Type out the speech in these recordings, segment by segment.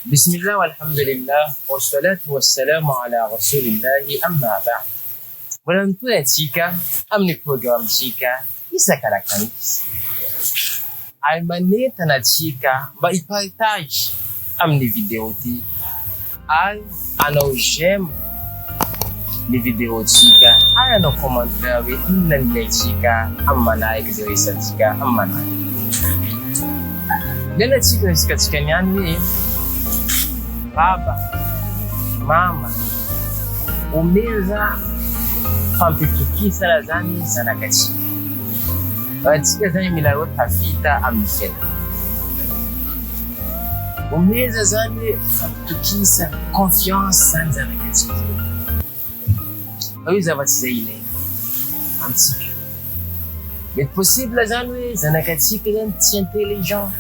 Bismillah walhamdulillah wassalatu wassalamu ala rasulillahi amma ba'd. Bwana tunatika amni program chika isakala kanisa. Almaneta na chika ba ipartage amni video ti. Al anojema ni video chika aya no commentary inna ni chika amma na ikizisa chika amma na. Nena chika katika nyani baba, mama, umeza fampitukisa la zani sana katika. Katika zani milaro tafita amifena. Umeza zani fampitukisa confiance sana katika. Awiza vatiza ile. Antika. Mais possible zani sana katika zani intelligent.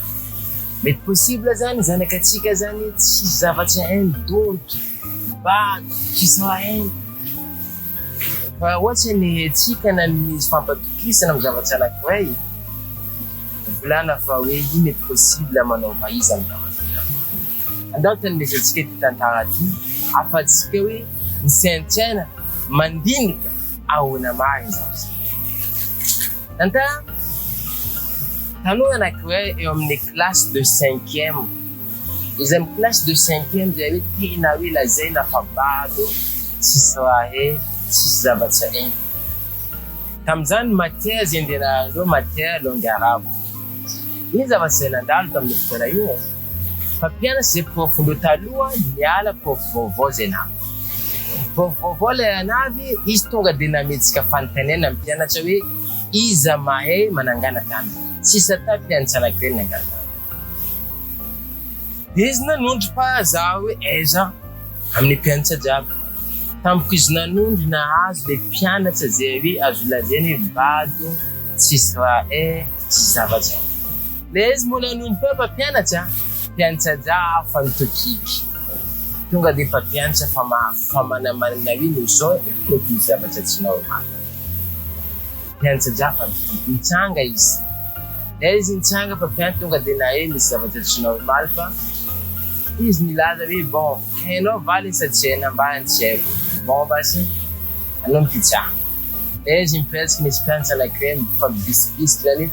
Mais possible zani zanakatika zani tsy zavatra hain'doto ba tsy sahainy fa ohatsy ny hetsika na misy fampatokisana amin'ny zavatra anankiray volana fa hoe iny mety possible manaova izy amin'ny zavatra andao tany mesatsika ity tantara ty afatsika hoe ny saintsaina mandinika ahoana marina zavatra tantara tanora anankiray eo amin'ny classe de 5e. Izy amin'ny classe de 5e zay hoe tena hoe lazaina fa bado tsisy raha tsisy zavatra eny. Tam'izany matière zay andehanarandreo matière langue arabe. Iny zavatra zay nandalo tamin'ny fotoana io fa mpianatra zay profondreo taloha niala prof vaovao zay navy. Prof vaovao lay navy izy tonga de nametsika fanontaniana amin'ny mpianatra hoe iza mahay manangana tany. Sisa tapi antsanakiray nangana. Izy nanondry pa zaho hoe aiza amin'ny mpianatra jiaby. Tampoko izy nanondry nahazo le mpianatra zay hoe azo lazaina hoe bado tsisy raha tsisy zavatra. Le izy moa nanondry pa mpianatra jiaby fanotokiky. Tonga de fa mpianatra fa manamanana hoe no zao no misy zavatra tsy normal. Mpianatra jiaby fanotokiky mitsanga izy. Izy nitsanga fa mpianatra tonga de nahe misy zavatra tsy normal fa izy nilaza hoe bon hainao valy satria haina ambany tsy haiko bon basy anao mipitsanga. Izy mipetraky nisy mpianatra anankiray mifampisipisiky zany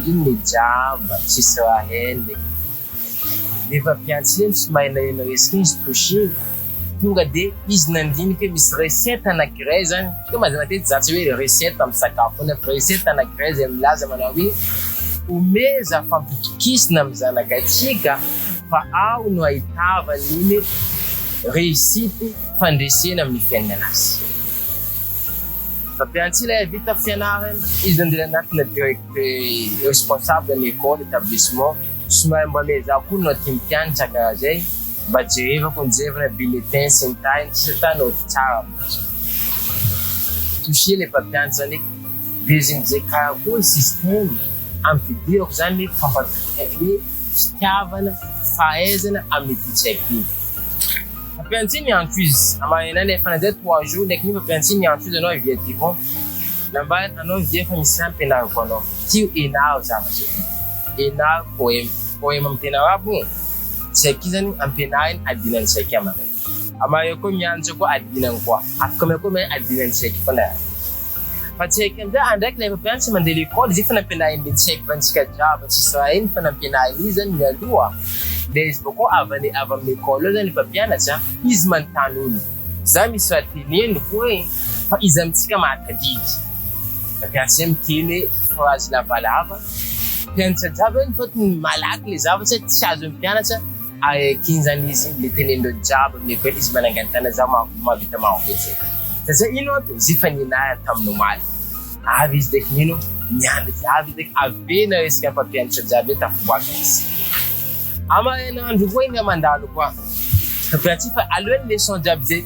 iny mijamba tsisy raha hainy. Nefa mpianatra iny tsy mahaina resaka izy touché tonga de izy nandinika hoe misy recette anankiray zany ka mazava matety zatsy hoe recette amin'ny sakafo nefa recette anankiray zay milaza manao hoe umeza fampitokisana amin'ny zanakatsika fa ao no ahitava niny réussite fandresena amin'ny fiainana azy. Fa mpianatra ilay vita fianarana izy nandeha anatina directeur responsable ny école établissement somary mba meza koa no aty mpianatra karaha zay mba jerevako nijerevana bulletin sy ny tariny tsy tanao tsara amin'azy. Touché le mpampianatra zany vezin'izay karakory système ampidirako zany fampatokiky fitiavana fahaizana amin'ny titsaiky. Mpianatra miantso izy amainany efa nanjay 3 jours ndraiky ny mpianatra miantso izy anao ivia ty fô namba anao ivia fa misy ampianariko anao tio enao zavatra enao poème amin'ny tena arabo tsaiky zany ampianariny adinany tsaiky amanay amayo koa miantso koa adinany koa afaka may koa may adinany tsaiky fana. Fa tsaiky amizay andraiky lay mpianatra mandeha l'école izy efa nampianariny tsaiky vantsika jiaby tsisy raha iny fa nampianariny izy zany mialoha. Le izy boko avy amin'ny école zany efa mpianatra izy manontany olo za misy raha teneno koa hoe fa izy amitsika mahatadidy. Mpianatra zay miteny phrase lavalava mpianatra jiaby zany fotony malaky le zavatra tsy azo mpianatra araiky iny zany izy le tenenindreo jiaby amin'ny école izy manangantana za mahavita mahometsy. Sasa ino izy efa ninahany tamin'ny omaly. Avy izy daiky nino mianatra avy izy daiky avena resaka mpampianatra jiaby tafiboaka izy. Amaranandro koa iny mandalo koa. Mpianatra fa alohan'ny leçon jiaby zay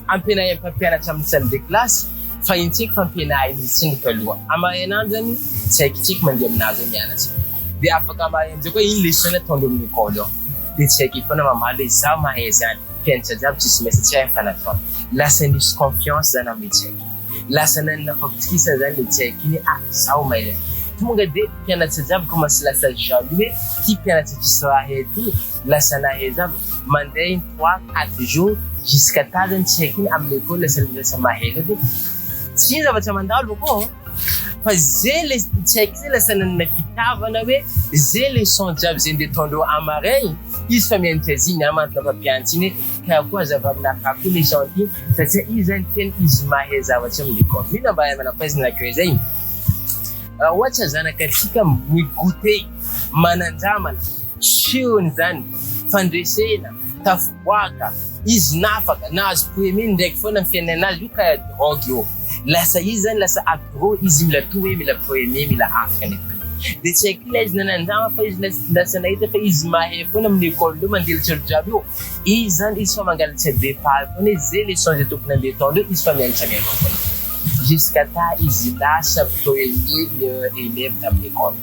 ampianariny mpampianatra amin'ny salle de classe fa iny tsaiky fampianariny izy tsy nikaloha. Amaranandro zany tsaiky mandeha aminazy mianatra. De afaka amaranandro amizay koa iny leçon ataondreo amin'ny école ao. De tsaiky foana mamaly hoe zaho mahay zany. Mpianatra jiaby tsisy maintsy tsy hainy fanatao. Lasa nisy confiance zany amin'ny tsaiky. Lasa nanina fampitokisana zany le tsaiky iny zaho mahay. tonga de mpianatra jiaby commence lasa jaloux ty mpianatra tsisy raha ety lasa naheza mandeha 3-4 jours jusqu'à tazany tsy haiko iny amin'ny école lasa maheka de tsy zavatra mandalo ko fa zay le tsy haiko zay lasa nanana fitavana hoe zay leçon jiaby zay ndetondreo amaray izy fa mianatra ziny amantona mpampianatra iny ka koa zava aminaka koa leçon ty satria izy zany tena izy mahay zavatra amin'ny école mino mba manampaizina akeo zay ohatra zanakatsika migote manandramana siony zany fandresena tafiboaka izy nafaka nahazo premier ndraiky foana amin'ny fiainanazy io ka drogue io lasa izy zany lasa accro izy mila to hoe mila premier mila afaka nefa de tsy haiko ilay izy nanandrama fa izy lasa nahita fa izy mahay foana amin'ny école io mandelatra olo jiaby io izy zany izy fa mangalatra départ foana izy zay leçon zay tokony andeha tondro izy fa mianatra mianatra foana jusqu'à ta izy lasa premier meilleur élève tamin'ny école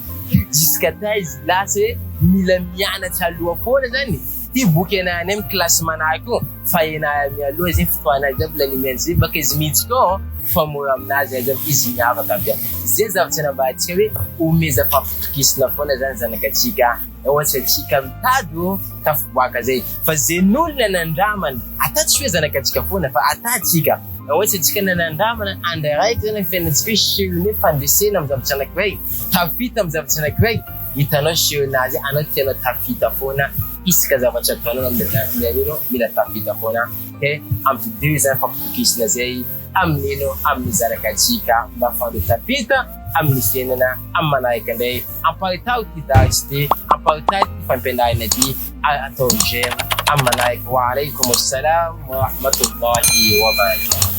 jusqu'à ta izy lasa hoe mila mianatra aloha foana zany ty boky anany amin'ny classe manahaka io fa enay mialoha zay fotoana jiaby lanimiany zay baka izy mihitsy ko fa mora aminazy jiaby izy miavaka be zay zavatra nambahantsika hoe omeza fampitokisana foana zany zanakatsika ohatra tsika mitady tafiboaka zay fa zay n'olona nandramana ata tsy hoe zanakatsika foana fa ata tsika ohatra tsika nanandramana andraraiky zany fiainatsika hoe sione fandresena amin'ny zavatra anankiray tafita amin'ny zavatra anankiray hitanao sionazy anao tianao tafita foana isaka zavatra ataonao amin'nyanino mila tafita foana ke ampideo zany fampitokisana zay amin'ino amin'ny zanakatsika mba fando tafita amin'ny fiainana amin'ny manahaka indray amparitao ty dasy ty amparitao ty fampianarana ty atao gem amin'ny manahaka wa alaikum assalam wa rahmatullahi wa barakatuh